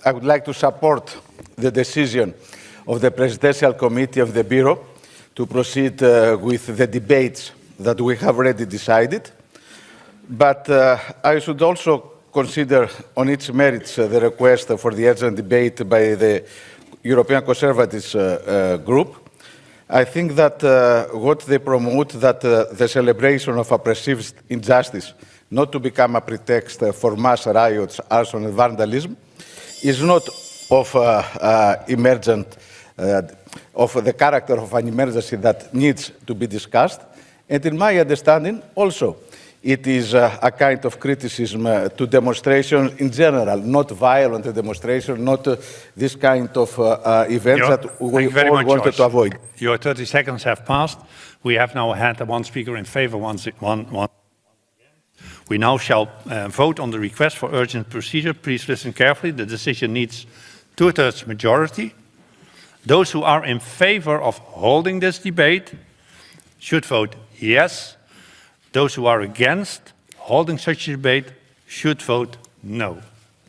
I would like to support the decision of the Presidential Committee of the Bureau to proceed with the debates that we have already decided. But I should also consider on its merits the request for the urgent debate by the European Conservatives group. I think that what they promote, that the celebration of a perceived injustice not to become a pretext for mass riots, arson and vandalism, is not of emergent, of the character of an emergency that needs to be discussed. And in my understanding, also, it is a kind of criticism to demonstrations in general, not violent demonstration, not this kind of events that we all wanted to avoid.
Your 30 seconds have passed. We have now had one speaker in favor, one. We now shall vote on the request for urgent procedure. Please listen carefully. The decision needs 2/3 majority. Those who are in favor of holding this debate should vote yes. Those who are against holding such a debate should vote no.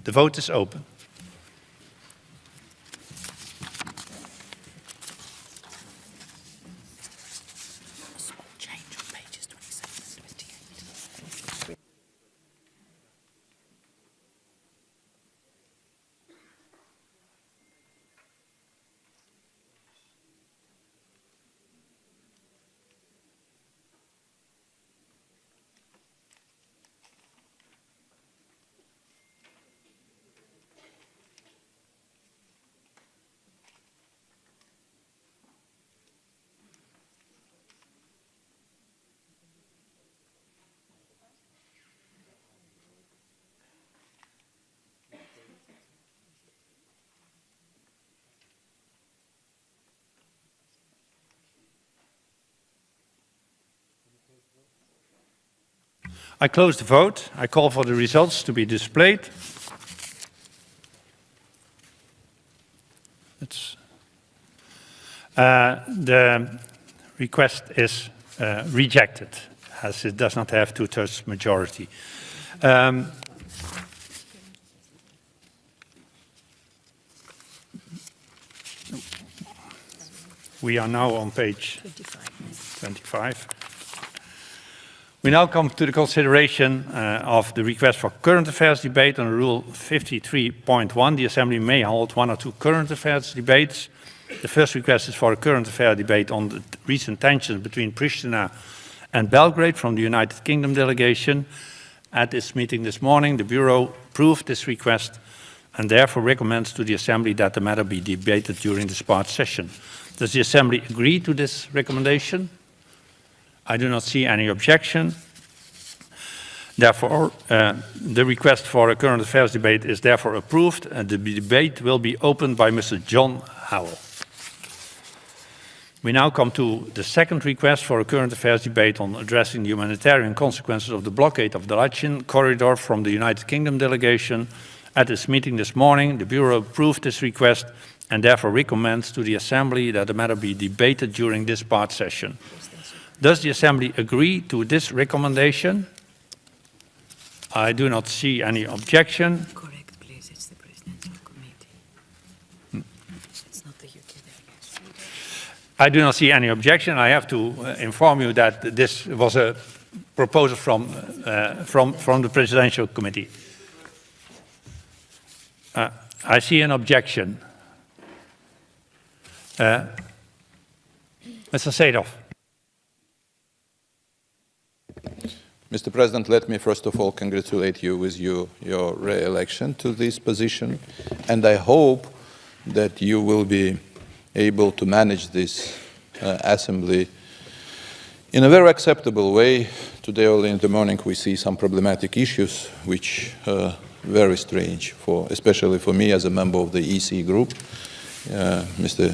The vote is open. I close the vote. I call for the results to be displayed. The request is rejected, as it does not have two-thirds majority. We are now on page 25. We now come to the consideration of the request for current affairs debate. Under Rule 53.1, the Assembly may hold one or two current affairs debates. The first request is for a current affair debate on the recent tensions between Pristina and Belgrade from the United Kingdom delegation. At this meeting this morning, the Bureau approved this request and therefore recommends to the Assembly that the matter be debated during this part session. Does the Assembly agree to this recommendation? I do not see any objection. Therefore, the request for a current affairs debate is therefore approved, and the debate will be opened by Mr. John Howell. We now come to the second request for a current affairs debate on addressing the humanitarian consequences of the blockade of the Lachin corridor from the United Kingdom delegation. At this meeting this morning, the Bureau approved this request and therefore recommends to the Assembly that the matter be debated during this part session. Does the Assembly agree to this recommendation? I do not see any objection.
Correct, please. It's the Presidential Committee. It's not the UK delegation.
I do not see any objection. I have to inform you that this was a proposal from the Presidential Committee. I see an objection. Mr. Seedorf.
Mr. President, let me first of all congratulate you with your re-election to this position, and I hope that you will be able to manage this assembly in a very acceptable way. Today early in the morning we see some problematic issues which are very strange, especially for me as a member of the EC group. Mr.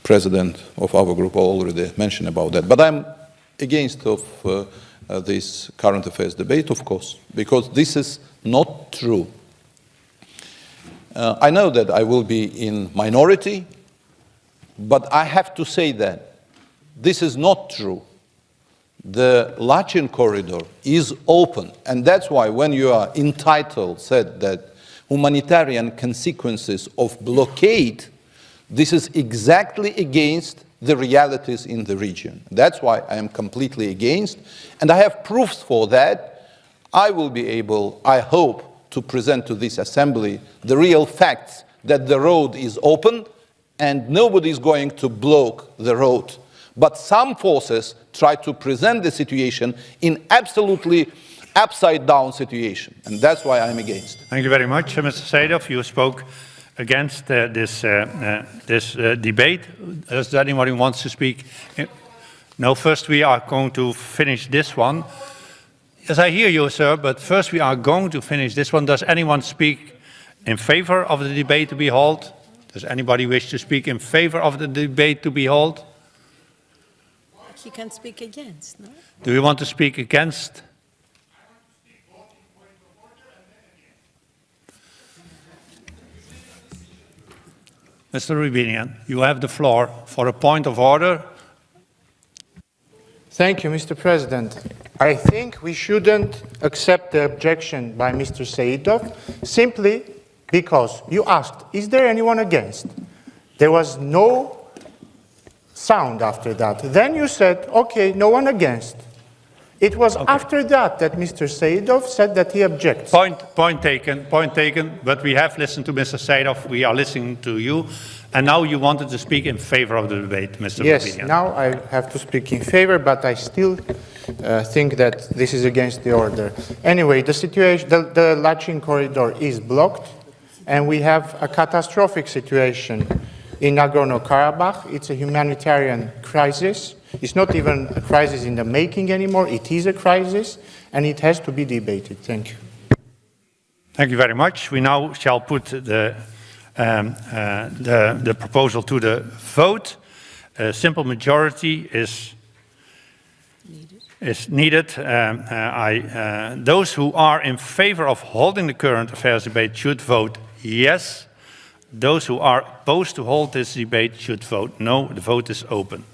President of our group already mentioned about that. But I'm against this current affairs debate, of course, because this is not true. I know that I will be in minority, but I have to say that this is not true. The Lachin corridor is open, and that's why when you are entitled, said that humanitarian consequences of blockade, this is exactly against the realities in the region. That's why I am completely against, and I have proofs for that. I will be able, I hope, to present to this assembly the real facts that the road is open and nobody is going to block the road. But some forces try to present the situation in absolutely upside-down situation, and that's why I'm against.
Thank you very much, Mr. Seedorf. You spoke against this debate. Does anybody want to speak? No, first we are going to finish this one. Yes, I hear you, sir, but first we are going to finish this one. Does anyone speak in favor of the debate to be held? Does anybody wish to speak in favor of the debate to be held?
He can speak against, no?
Do you want to speak against? Mr. Rubinian, you have the floor for a point of order.
Thank you, Mr. President. I think we shouldn't accept the objection by Mr. Seedorf simply because you asked, is there anyone against? There was no sound after that. Then you said, okay, no one against. It was after that that Mr. Seedorf said that he objects.
Point taken, but we have listened to Mr. Seedorf, we are listening to you, and now you wanted to speak in favor of the debate, Mr.
Yes,
Rubinian.
now I have to speak in favor, but I still think that this is against the order. Anyway, the situation, the Lachin corridor is blocked, and we have a catastrophic situation in Nagorno-Karabakh. It's a humanitarian crisis. It's not even a crisis in the making anymore. It is a crisis, and it has to be debated. Thank you.
Thank you very much. We now shall put the proposal to the vote. A simple majority is needed. Those who are in favor of holding the current affairs debate should vote yes. Those who are opposed to hold this debate should vote no. The vote is open.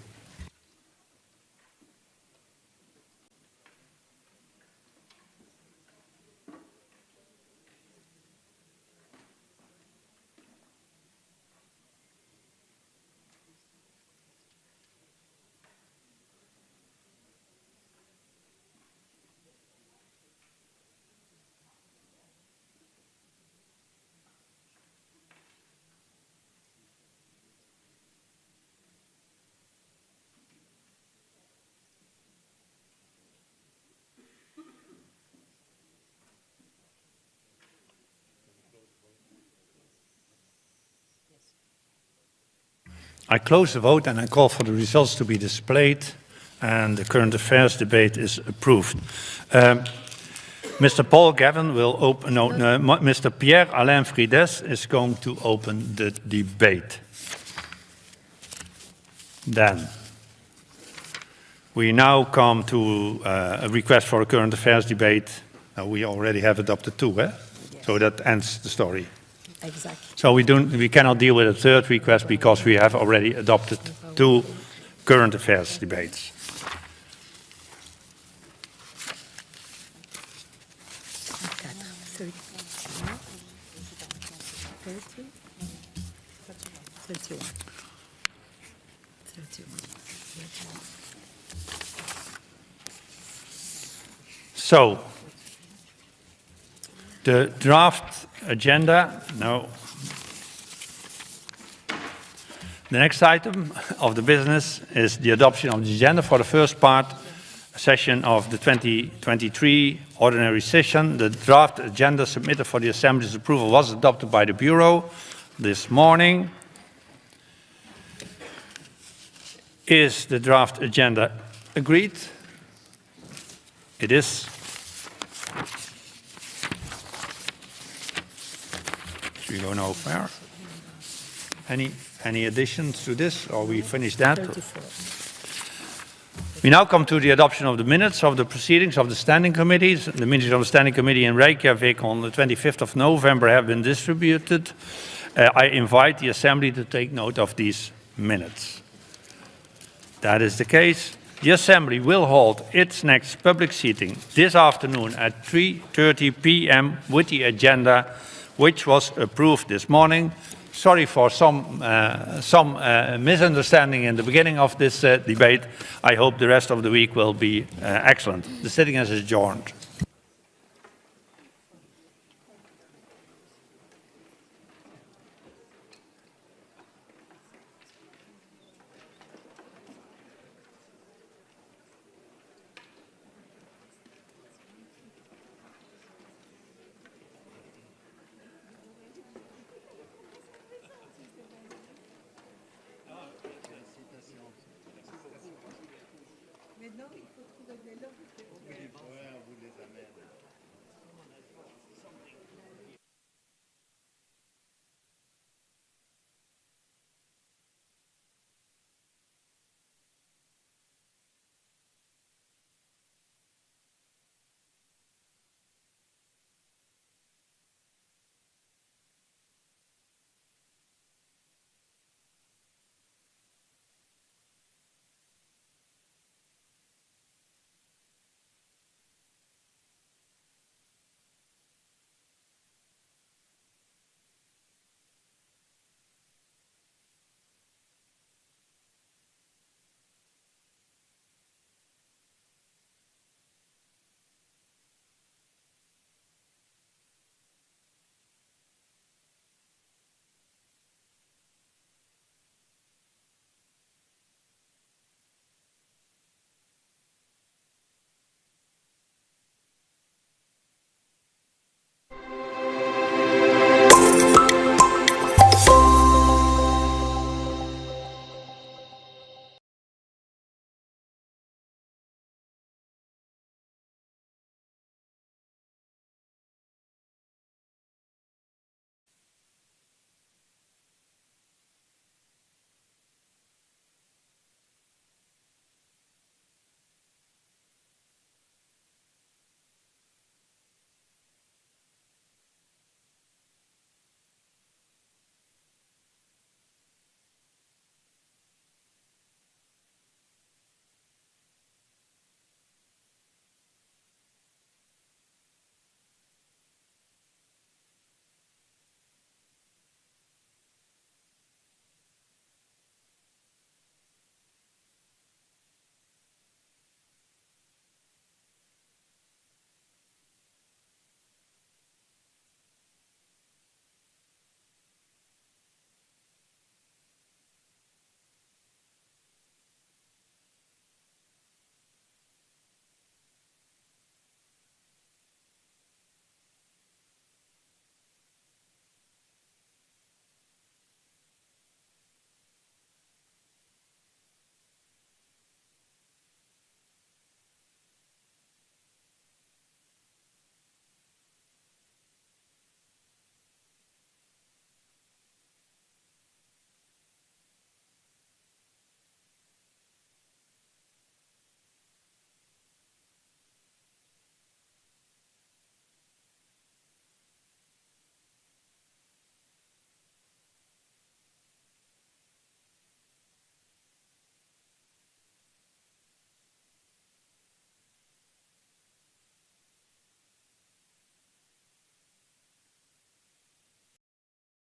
I close the vote and I call for the results to be displayed, and the current affairs debate is approved. Mr. Paul Gavin will open, Mr. Pierre-Alain Frides is going to open the debate. Then, we now come to a request for a current affairs debate. We already have adopted two, eh? Yes. So that ends the story.
Exactly.
So we cannot deal with a third request because we have already adopted two current affairs debates. So, the draft agenda, no. The next item of the business is the adoption of the agenda for the first part session of the 2023 ordinary session. The draft agenda submitted for the Assembly's approval was adopted by the Bureau this morning. Is the draft agenda agreed? It is. Should we go now far? Any additions to this, or we finished that? 34. We now come to the adoption of the minutes of the proceedings of the standing committees. The minutes of the standing committee in Reykjavik on the 25th of November have been distributed. I invite the Assembly to take note of these minutes. That is the case. The Assembly will hold its next public sitting this afternoon at 3:30 p.m. with the agenda which was approved this morning. Sorry for some misunderstanding in the beginning of this debate. I hope the rest of the week will be excellent. The sitting is adjourned.